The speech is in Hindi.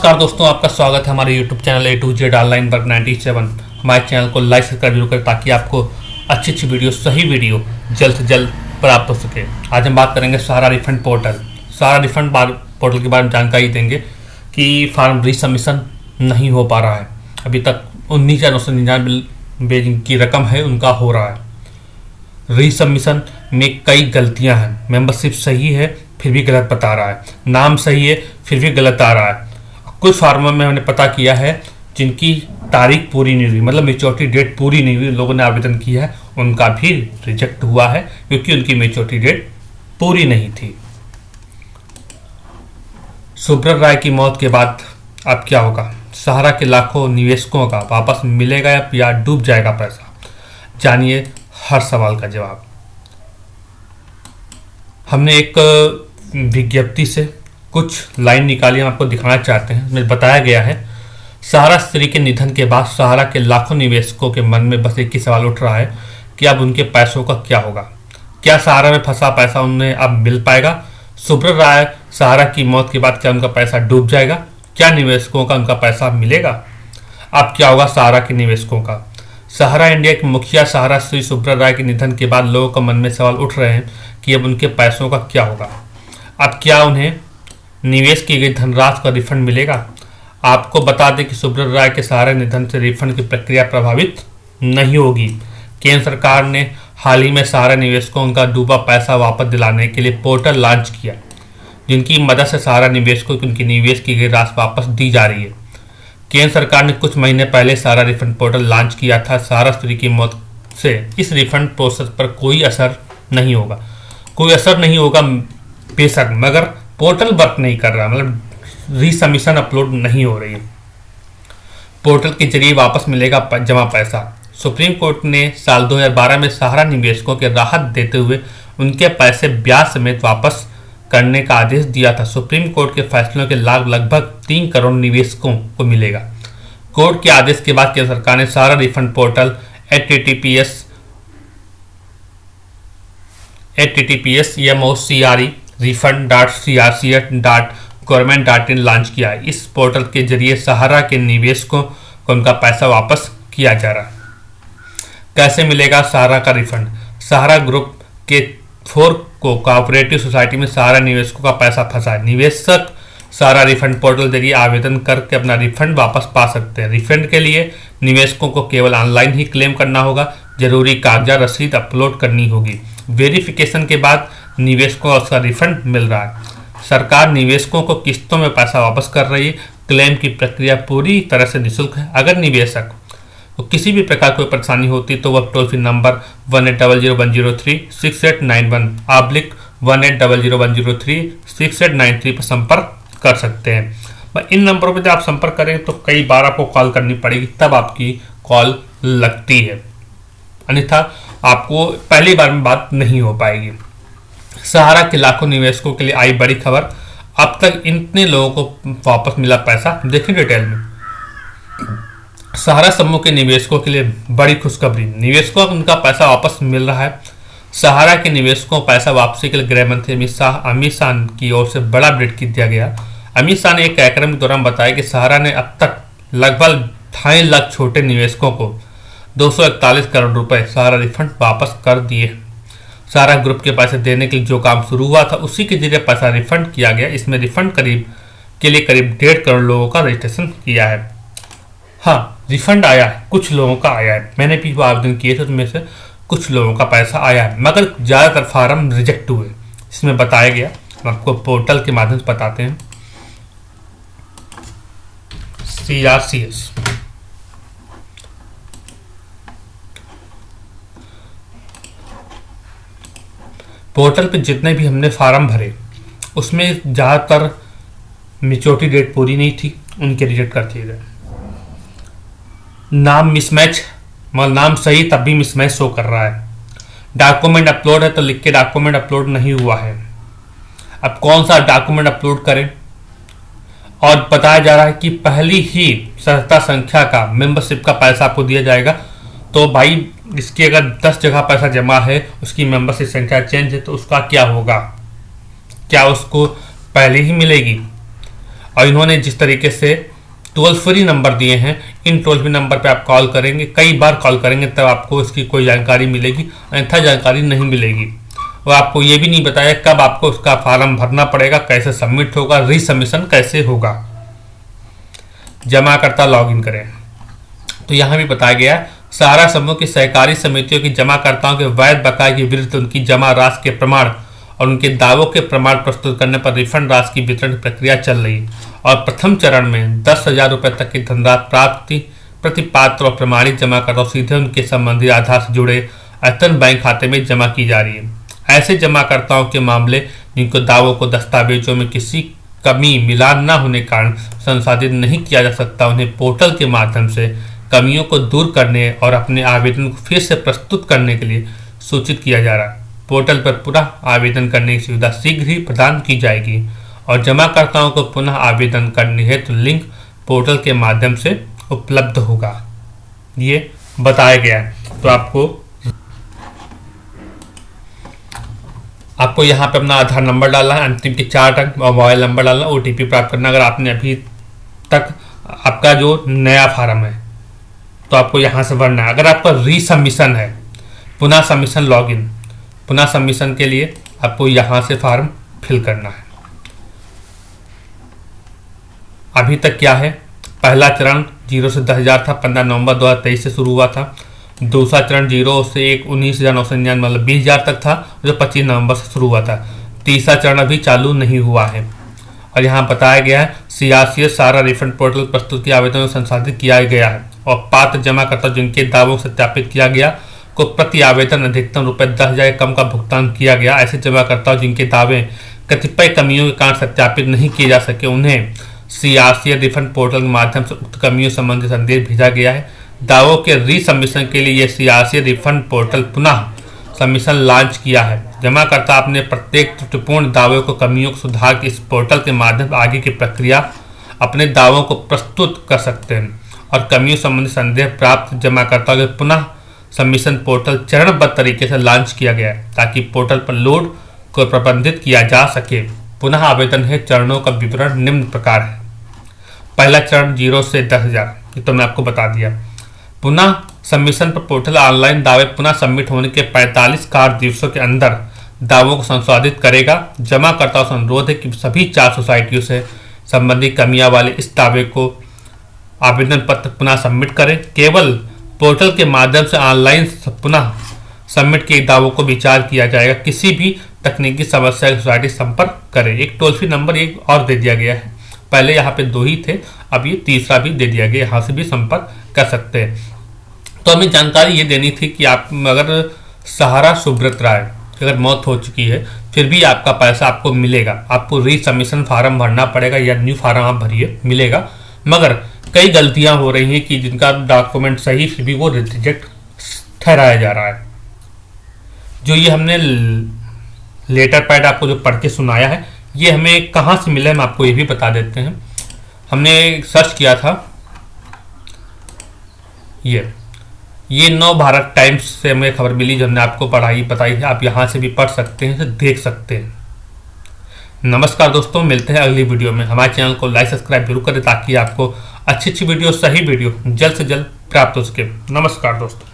नमस्कार दोस्तों, आपका स्वागत है हमारे YouTube channel A to Z online work 97। हमारे चैनल को लाइक सब्सक्राइब जरूर करें ताकि आपको अच्छी वीडियो, सही वीडियो जल्द से जल्द प्राप्त हो सके। आज हम बात करेंगे सहारा रिफंड पोर्टल। सहारा रिफंड पोर्टल के बारे में जानकारी देंगे कि फार्म रीसबमिशन नहीं हो पा रहा है। अभी तक 19,999 की रकम है उनका हो रहा है। रीसबमिशन में कई गलतियाँ हैं। मेंबरशिप सही है फिर भी गलत बता रहा है, नाम सही है फिर भी गलत आ रहा है। कुछ फार्मों में हमने पता किया है जिनकी तारीख पूरी नहीं हुई, मतलब मेच्योरिटी डेट पूरी नहीं हुई, लोगों ने आवेदन किया है, उनका भी रिजेक्ट हुआ है क्योंकि उनकी मेच्योरिटी डेट पूरी नहीं थी। सुब्रत राय की मौत के बाद अब क्या होगा? सहारा के लाखों निवेशकों का वापस मिलेगा या डूब जाएगा पैसा? जानिए हर सवाल का जवाब। हमने एक विज्ञप्ति से कुछ लाइन निकाली, हम आपको दिखाना चाहते हैं। इसमें बताया गया है, सहारा स्त्री के निधन के बाद सहारा के लाखों निवेशकों के मन में बस एक ही सवाल उठ रहा है कि अब उनके पैसों का क्या होगा? क्या सहारा में फंसा पैसा उन्हें अब मिल पाएगा? सुब्रत राय सहारा की मौत के बाद क्या उनका पैसा डूब जाएगा? क्या निवेशकों का उनका पैसा मिलेगा? अब क्या होगा सहारा के निवेशकों का? सहारा इंडिया के मुखिया सहारा श्री सुब्रत राय के निधन के बाद लोगों के मन में सवाल उठ रहे हैं कि अब उनके पैसों का क्या होगा? अब क्या उन्हें निवेश की गई धनराशि का रिफंड मिलेगा? आपको बता दें कि सुब्रत राय के सहारा निधन से रिफंड की प्रक्रिया प्रभावित नहीं होगी। केंद्र सरकार ने हाल ही में सहारा निवेशकों को उनका डूबा पैसा वापस दिलाने के लिए पोर्टल लॉन्च किया, जिनकी मदद से सहारा निवेशकों को उनकी निवेश की गई राशि वापस दी जा रही है। केंद्र सरकार ने कुछ महीने पहले सहारा रिफंड पोर्टल लॉन्च किया था। सहारा स्त्री की मौत से इस रिफंड प्रोसेस पर कोई असर नहीं होगा बेशक, मगर पोर्टल वर्क नहीं कर रहा, मतलब रीसबमिशन अपलोड नहीं हो रही है। पोर्टल के जरिए वापस मिलेगा जमा पैसा। सुप्रीम कोर्ट ने साल 2012 में सहारा निवेशकों के राहत देते हुए उनके पैसे ब्याज समेत वापस करने का आदेश दिया था। सुप्रीम कोर्ट के फैसलों के लाभ लगभग 3 करोड़ निवेशकों को मिलेगा। कोर्ट के आदेश के बाद केंद्र सरकार ने Sahara refund portal https mocre refund.crcs.government.in launch किया है। इस पोर्टल के जरिए सहारा के निवेशकों को उनका पैसा वापस किया जा रहा है। कैसे मिलेगा सहारा का रिफंड? सहारा ग्रुप के 4 कोऑपरेटिव सोसाइटी में सहारा निवेशकों का पैसा फंसा है। निवेशक सहारा रिफंड पोर्टल जरिए आवेदन करके अपना रिफंड वापस पा सकते हैं। रिफंड के लिए निवेशकों को केवल ऑनलाइन ही क्लेम करना होगा। जरूरी कागजात रसीद अपलोड करनी होगी। वेरिफिकेशन के बाद निवेशकों को उसका रिफंड मिल रहा है। सरकार निवेशकों को किस्तों में पैसा वापस कर रही है। क्लेम की प्रक्रिया पूरी तरह से निःशुल्क है। अगर निवेशक को किसी भी प्रकार कोई परेशानी होती तो वह टोल फ्री नंबर 1800-103-6891 1800-103-6893 पर संपर्क कर सकते हैं। इन नंबरों पर जब आप संपर्क करें तो कई बार आपको कॉल करनी पड़ेगी, तब आपकी कॉल लगती है, अन्यथा आपको पहली बार में बात नहीं हो पाएगी। सहारा के लाखों निवेशकों के लिए आई बड़ी खबर। अब तक इतने लोगों को वापस मिला पैसा, देखें डिटेल में। सहारा समूह के निवेशकों के लिए बड़ी खुशखबरी, निवेशकों को उनका पैसा वापस मिल रहा है। सहारा के निवेशकों को पैसा वापसी के लिए गृह मंत्री अमित शाह की ओर से बड़ा अपडेट दिया गया। अमित शाह ने एक कार्यक्रम के दौरान बताया कि सहारा ने अब तक लगभग 2.5 लाख छोटे निवेशकों को 241 करोड़ रुपए सहारा रिफंड वापस कर दिए। सहारा ग्रुप के पैसे देने के लिए जो काम शुरू हुआ था उसी के जरिए पैसा रिफंड किया गया। इसमें रिफंड करीब 1.5 करोड़ लोगों का रजिस्ट्रेशन किया है। हाँ, रिफंड आया है, कुछ लोगों का आया है। मैंने भी आवेदन किए थे, उसमें से कुछ लोगों का पैसा आया है, मगर ज़्यादातर फार्म रिजेक्ट हुए। इसमें बताया गया, हम आपको पोर्टल के माध्यम से बताते हैं। CRCS पोर्टल पे जितने भी हमने फार्म भरे उसमें ज़्यादातर मेच्योरिटी डेट पूरी नहीं थी, उनके रिजेक्ट कर दिए गए। नाम मिसमैच, मतलब नाम सही तब भी मिसमैच शो कर रहा है। डॉक्यूमेंट अपलोड है तो लिख के डॉक्यूमेंट अपलोड नहीं हुआ है। अब कौन सा डॉक्यूमेंट अपलोड करें? और बताया जा रहा है कि पहली ही सदस्यता संख्या का मेंबरशिप का पैसा आपको दिया जाएगा। तो भाई इसकी अगर 10 जगह पैसा जमा है, उसकी मेंबरशिप संख्या चेंज है, तो उसका क्या होगा? क्या उसको पहले ही मिलेगी? और इन्होंने जिस तरीके से टोल फ्री नंबर दिए हैं, इन टोल फ्री नंबर पे आप कॉल करेंगे, कई बार कॉल करेंगे तब आपको इसकी कोई जानकारी मिलेगी, अन्यथा जानकारी नहीं मिलेगी। और आपको ये भी नहीं बताया कब आपको उसका फॉर्म भरना पड़ेगा, कैसे सबमिट होगा, रीसबमिशन कैसे होगा। जमाकर्ता लॉगिन करें तो यहाँ भी बताया गया है, सहारा समूह की सहकारी समितियों की जमाकर्ताओं के वैध बकाये के विरुद्ध उनकी जमा राशि के प्रमाण और उनके दावों के प्रमाण प्रस्तुत करने पर रिफंड राशि की वितरण की प्रक्रिया चल रही है और प्रथम चरण में 10,000 रुपये तक की धनराशि प्राप्ति प्रति पात्र और प्रमाणित जमाकर्ताओं सीधे उनके संबंधित आधार से जुड़े अद्यतन बैंक खाते में जमा की जा रही है। ऐसे जमाकर्ताओं के मामले जिनको दावों को दस्तावेजों में किसी कमी मिलान न होने के कारण संसाधित नहीं किया जा सकता, उन्हें पोर्टल के माध्यम से कमियों को दूर करने और अपने आवेदन को फिर से प्रस्तुत करने के लिए सूचित किया जा रहा है। पोर्टल पर पुनः आवेदन करने की सुविधा शीघ्र ही प्रदान की जाएगी और जमाकर्ताओं को पुनः आवेदन करने हेतु लिंक पोर्टल के माध्यम से उपलब्ध होगा, ये बताया गया है। तो आपको यहाँ पे अपना आधार नंबर डालना है, अंतिम के 4 अंक और मोबाइल नंबर डालना, OTP प्राप्त करना। अगर आपने अभी तक आपका जो नया फार्म है तो आपको यहाँ से भरना है। अगर आपका रीसबमिशन है, पुनः सबमिशन लॉगिन, पुनः सबमिशन के लिए आपको यहाँ से फॉर्म फिल करना है। अभी तक क्या है, पहला चरण 0 से 10,000 था, 15 नवंबर 2023 से शुरू हुआ था। दूसरा चरण 0 से 19,999 मतलब 20,000 तक था, जो 25 नवंबर से शुरू हुआ था। तीसरा चरण अभी चालू नहीं हुआ है और यहाँ बताया गया है CRCS सारा रिफंड पोर्टल प्रस्तुत किए आवेदन में संसाधित किया गया है और पात्र जमाकर्ता जिनके दावों को सत्यापित किया गया को प्रति आवेदन अधिकतम रुपये 10,000 कम का भुगतान किया गया। ऐसे जमाकर्ताओं जिनके दावे कतिपय कमियों के कारण सत्यापित नहीं किए जा सके, उन्हें CRCS रिफंड पोर्टल के माध्यम से उक्त कमियों संबंधी संदेश भेजा गया है। दावों के रीसबमिशन के लिए यह CRCS रिफंड पोर्टल पुनः सबमिशन लॉन्च किया है। जमाकर्ता अपने प्रत्येक त्रुटिपूर्ण दावों को कमियों को सुधार के इस पोर्टल के माध्यम से आगे की प्रक्रिया अपने दावों को प्रस्तुत कर सकते हैं और कमियों संबंधी संदेह प्राप्त जमाकर्ताओं के पुनः सबमिशन पोर्टल चरणबद्ध तरीके से लॉन्च किया गया है ताकि पोर्टल पर लोड को प्रबंधित किया जा सके। पुनः आवेदन है चरणों का विवरण निम्न प्रकार है। पहला चरण 0 से 10,000, ये तो मैं आपको बता दिया। पुनः सबमिशन पर पोर्टल ऑनलाइन दावे पुनः सबमिट होने के 45 कार्य दिवसों के अंदर दावों को संशोधित करेगा। जमाकर्ताओं से अनुरोध है कि सभी 4 सोसाइटियों से संबंधित कमियां वाले इस दावे को आवेदन पत्र पुनः सबमिट करें। केवल पोर्टल के माध्यम से ऑनलाइन पुनः सबमिट किए दावों को विचार किया जाएगा। किसी भी तकनीकी समस्या की सोसाइटी संपर्क करें। एक टोल फ्री नंबर एक और दे दिया गया है, पहले यहाँ पे 2 ही थे, अब ये तीसरा भी दे दिया गया, यहाँ से भी संपर्क कर सकते हैं। तो हमें जानकारी ये देनी थी कि आप अगर सहारा सुब्रत राय अगर मौत हो चुकी है फिर भी आपका पैसा आपको मिलेगा। आपको रीसबमिशन फार्म भरना पड़ेगा या न्यू फार्म आप भरिए, मिलेगा। मगर कई गलतियां हो रही हैं कि जिनका डॉक्यूमेंट सही फिर भी वो रिजेक्ट ठहराया जा रहा है। जो ये हमने लेटर पैड आपको जो पढ़ के सुनाया है, ये हमें कहाँ से मिला है, हम आपको ये भी बता देते हैं। हमने सर्च किया था, ये नव भारत टाइम्स से हमें खबर मिली, जो हमने आपको पढ़ाई बताई है। आप यहाँ से भी पढ़ सकते हैं, देख सकते हैं। नमस्कार दोस्तों, मिलते हैं अगली वीडियो में। हमारे चैनल को लाइक सब्सक्राइब जरूर करें ताकि आपको अच्छी वीडियो, सही वीडियो जल्द से जल्द प्राप्त हो सके। नमस्कार दोस्तों।